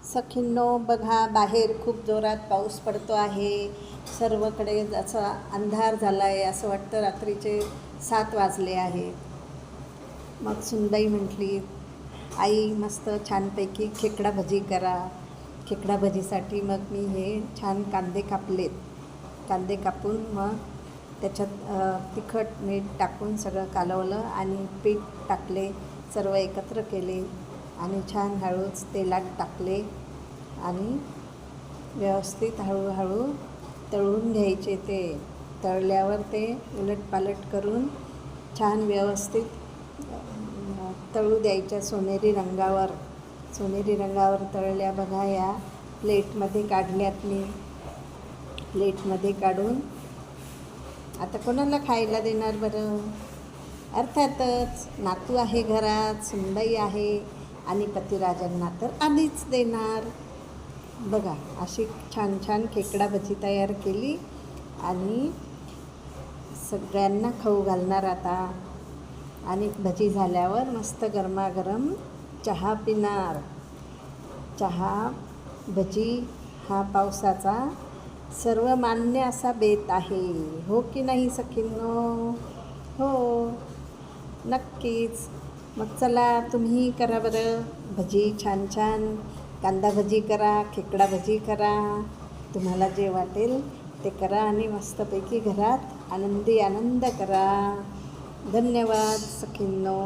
सखींनो, बघा बाहेर खूप जोरात पाऊस पडतो आहे. सर्वकडे असा अंधार झाला आहे, असं वाटतं रात्रीचे 7 वाजले आहेत. मग सुनबाई म्हटली, आई मस्त छानपैकी खेकडा भजी करा. खेकडा भजीसाठी मग मी हे छान कांदे कापलेत. कांदे कापून मग त्याच्यात तिखट मीठ टाकून सगळं कालवलं आणि पीठ टाकले, सर्व एकत्र केले आणि छान हळूच तेलात टाकले आणि व्यवस्थित हळूहळू तळून घ्यायचे. ते तळल्यावर ते उलटपालट करून छान व्यवस्थित तळू द्यायच्या सोनेरी रंगावर. सोनेरी रंगावर तळल्या. बघा या प्लेटमध्ये काढल्यात मी. प्लेटमध्ये काढून आता कोणाला खायला देणार बरं? अर्थातच नातू आहे घरात, सुनबाई आहे आणि पतिराजांना तर आधीच देणार. बघा अशी छान छान खेकडा भजी तयार केली आणि सगळ्यांना खाऊ घालणार आता. आणि भजी झाल्यावर मस्त गरमागरम चहा पिणार. चहा भजी हा पावसाचा सर्वमान्य असा बेत आहे, हो की नाही सखींनो? हो, नक्कीच. मग चला तुम्ही करा बरं भजी. छान छान कांदा भजी करा, खेकडा भजी करा, तुम्हाला जे वाटेल ते करा आणि मस्तपैकी घरात आनंदी आनंद करा. धन्यवाद सखींनो.